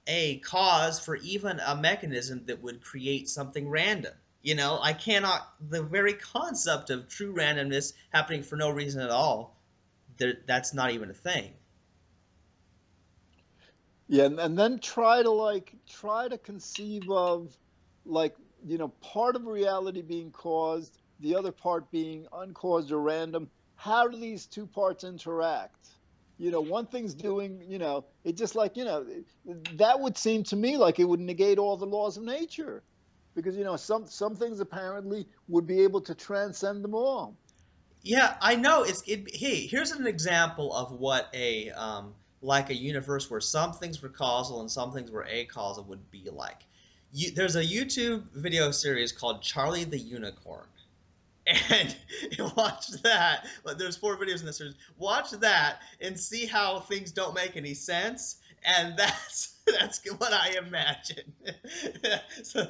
a cause for even a mechanism that would create something random. You know, I cannot the very concept of true randomness happening for no reason at all, that's not even a thing. Yeah, and then try to conceive of like, part of reality being caused, the other part being uncaused or random. How do these two parts interact? One thing's doing, it just like, that would seem to me like it would negate all the laws of nature because, some things apparently would be able to transcend them all. Yeah, I know. Hey, here's an example of what a like a universe where some things were causal and some things were acausal would be like. There's a YouTube video series called Charlie the Unicorn, and watch that. But there's 4 videos in this series. Watch that and see how things don't make any sense. And that's what I imagine. So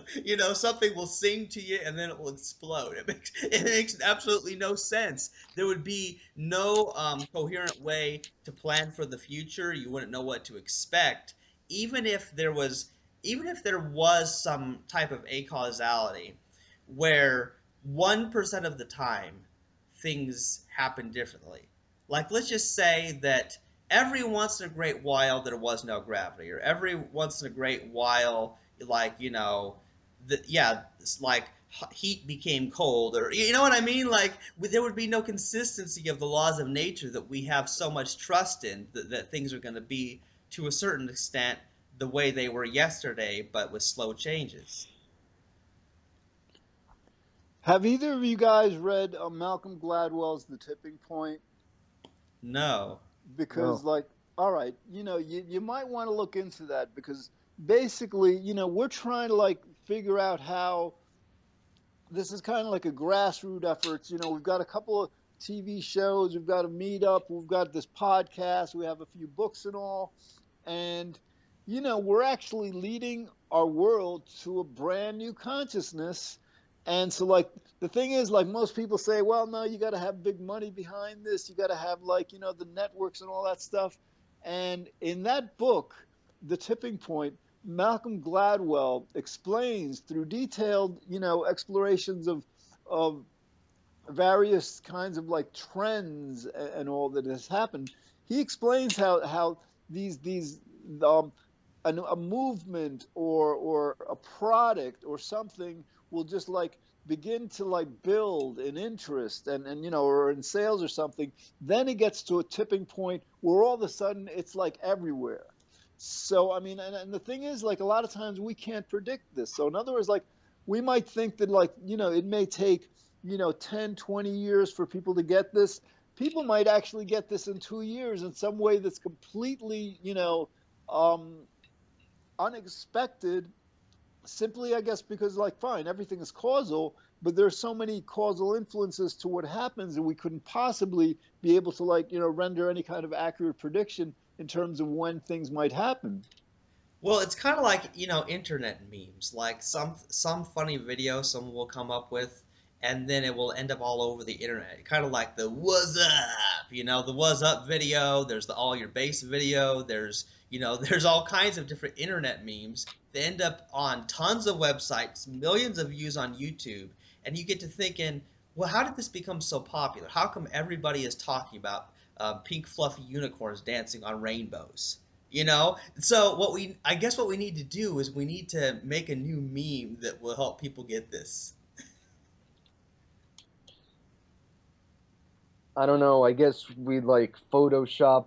something will sing to you and then it will explode. It makes absolutely no sense. There would be no coherent way to plan for the future. You wouldn't know what to expect, even if there was even if there was some type of acausality where 1% of the time things happen differently. Like, let's just say that every once in a great while there was no gravity, or every once in a great while, like, yeah, it's like heat became cold, or you know what I mean? Like, there would be no consistency of the laws of nature that we have so much trust in, that things are going to be, to a certain extent, the way they were yesterday, but with slow changes. Have either of you guys read Malcolm Gladwell's The Tipping Point? No. Because, No. like, all right, you might want to look into that because basically, we're trying to like figure out how this is kind of like a grassroots effort. We've got a couple of TV shows, we've got a meetup, we've got this podcast, we have a few books and all. And, we're actually leading our world to a brand new consciousness. And so, like, the thing is, like, most people say, well, no, you got to have big money behind this. You got to have, like, the networks and all that stuff. And in that book, The Tipping Point, Malcolm Gladwell explains through detailed, explorations of various kinds of like trends and all that has happened. He explains how these um, a movement or a product or something will just like begin to like build in interest and or in sales or something. Then it gets to a tipping point where all of a sudden it's like everywhere. So I mean, and the thing is, like, a lot of times we can't predict this. So in other words, like, we might think that, like, it may take 10, 20 years for people to get this. People might actually get this in 2 years in some way that's completely um unexpected, simply, I guess, because, like, fine, everything is causal, but there's so many causal influences to what happens, and we couldn't possibly be able to, like, render any kind of accurate prediction in terms of when things might happen. Well, it's kind of like, internet memes. Like, some funny video someone will come up with, and then it will end up all over the internet. Kind of like the "What's up," the "What's up" video. There's the "All Your Base" video. There's, there's all kinds of different internet memes. They end up on tons of websites, millions of views on YouTube, and you get to thinking, well, how did this become so popular? How come everybody is talking about pink fluffy unicorns dancing on rainbows? So I guess what we need to do is we need to make a new meme that will help people get this. I don't know. I guess we like Photoshop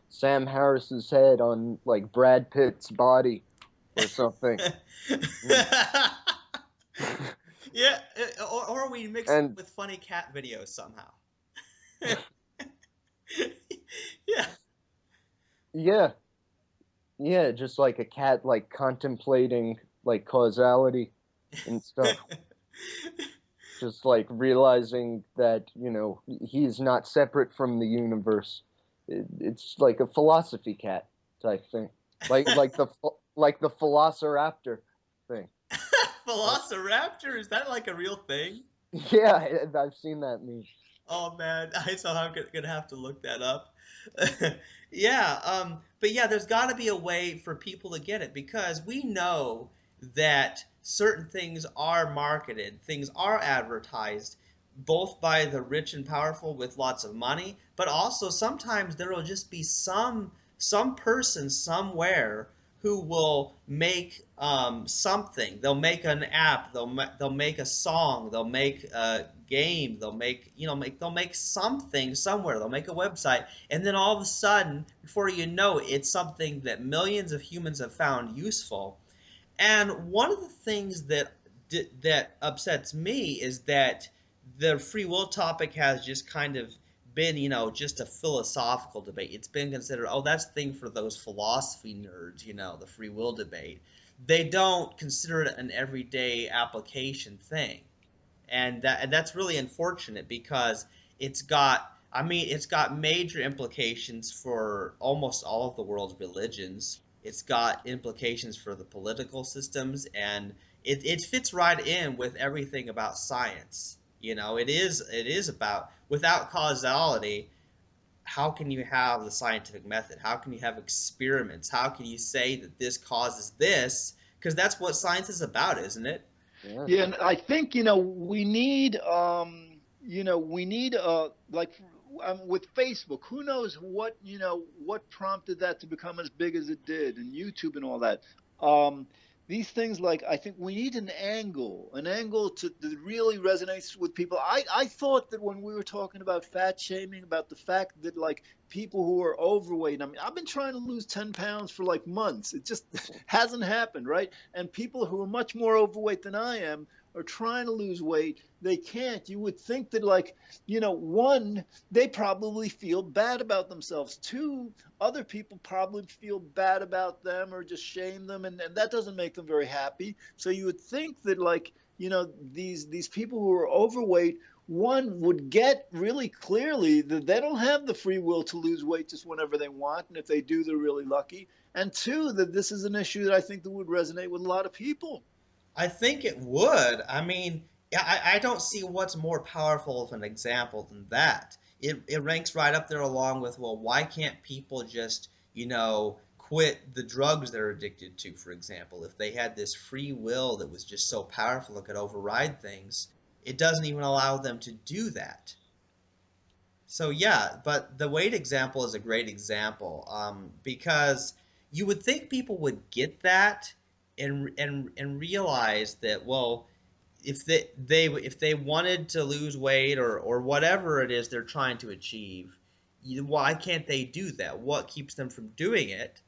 Sam Harris's head on like Brad Pitt's body or something. Mm. Yeah, or we mix it And with funny cat videos somehow. Yeah. yeah, yeah, just like a cat like contemplating like causality and stuff. Just like realizing that, he's not separate from the universe. It's like a philosophy cat type thing. Like the Velociraptor thing. Like, Velociraptor, is that like a real thing? yeah, I've seen that meme. Oh man, I saw I'm gonna have to look that up. Yeah, but yeah, there's got to be a way for people to get it because we know that certain things are marketed, things are advertised, both by the rich and powerful with lots of money, but also sometimes there will just be some person somewhere who will make something. They'll make an app. They'll make a song. They'll make a game. They'll make something somewhere. They'll make a website, and then all of a sudden, before you know it, it's something that millions of humans have found useful. And one of the things that upsets me is that the free will topic has just kind of been, just a philosophical debate. It's been considered, oh, that's the thing for those philosophy nerds, the free will debate. They don't consider it an everyday application thing, and that's really unfortunate because it's got major implications for almost all of the world's religions. It's got implications for the political systems, and it fits right in with everything about science. It is about, without causality, how can you have the scientific method? How can you have experiments? How can you say that this causes this? Because that's what science is about, isn't it? Yeah. Yeah, and I think we need like with Facebook. Who knows what prompted that to become as big as it did, and YouTube and all that. Um, these things, like, I think we need an angle that really resonates with people. I thought that when we were talking about fat shaming, about the fact that, like, people who are overweight. I mean, I've been trying to lose 10 pounds for like months. It just hasn't happened, right? And people who are much more overweight than I am are trying to lose weight. They can't. You would think that, like, one, they probably feel bad about themselves. Two, other people probably feel bad about them or just shame them, and that doesn't make them very happy. So you would think that, like, these people who are overweight, one would get really clearly that they don't have the free will to lose weight just whenever they want, and if they do, they're really lucky. And two, that this is an issue that I think that would resonate with a lot of people. I think it would. I mean, yeah, I don't see what's more powerful of an example than that. It ranks right up there along with, well, why can't people just, quit the drugs they're addicted to, for example? If they had this free will that was just so powerful it could override things, it doesn't even allow them to do that. So yeah, but the weight example is a great example, because you would think people would get that and realize that, well, if they wanted to lose weight or whatever it is they're trying to achieve, why can't they do that? What keeps them from doing it?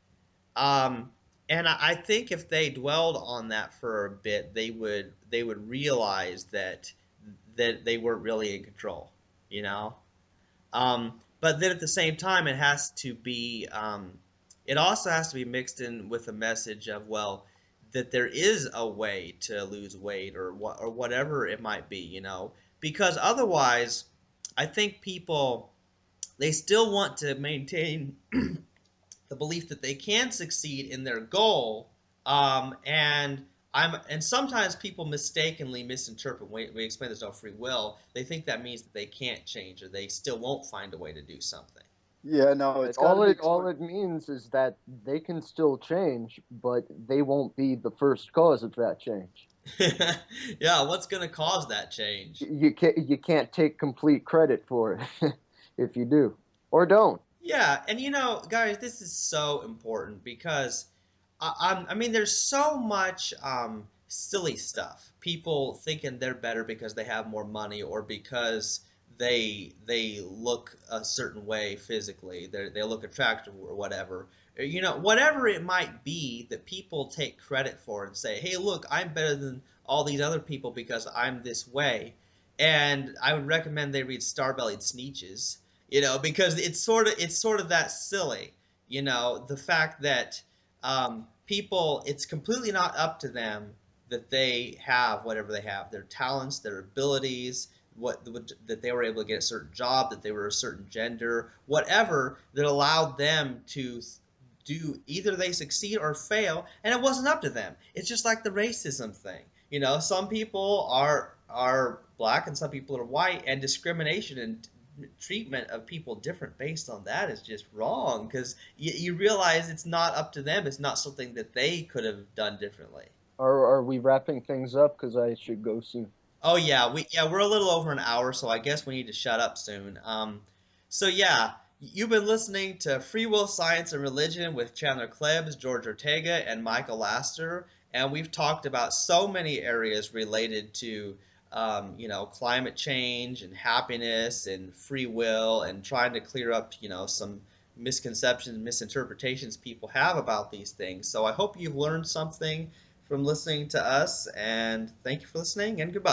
Um, and I think if they dwelled on that for a bit, they would realize that they weren't really in control, you know. But then at the same time, it also has to be mixed in with a message of, well, that there is a way to lose weight or whatever it might be, because otherwise, I think people, they still want to maintain the belief that they can succeed in their goal. And sometimes people mistakenly misinterpret when we explain there's no free will. They think that means that they can't change or they still won't find a way to do something. Yeah, no, Right. it's got to be All explained. it means is that they can still change, but they won't be the first cause of that change. Yeah, what's going to cause that change? You can't take complete credit for it if you do or don't. Yeah, and guys, this is so important because I mean, there's so much silly stuff. People thinking they're better because they have more money or because they look a certain way physically. They look attractive or whatever. Whatever it might be that people take credit for and say, "Hey, look, I'm better than all these other people because I'm this way." And I would recommend they read Starbellied Sneetches, because it's sort of that silly, the fact that people, it's completely not up to them that they have whatever they have, their talents, their abilities, that they were able to get a certain job, that they were a certain gender, whatever that allowed them to do, either they succeed or fail, and it wasn't up to them. It's just like the racism thing. Some people are black and some people are white, and discrimination and treatment of people different based on that is just wrong, because you realize it's not up to them. It's not something that they could have done differently. Are we wrapping things up? Because I should go soon. Oh yeah, we're a little over an hour, so I guess we need to shut up soon. So yeah, you've been listening to Free Will, Science, and Religion with Chandler Klebs, George Ortega, and Michael Laster, and we've talked about so many areas related to climate change and happiness and free will, and trying to clear up some misconceptions, misinterpretations people have about these things. So I hope you've learned something from listening to us, and thank you for listening, and goodbye.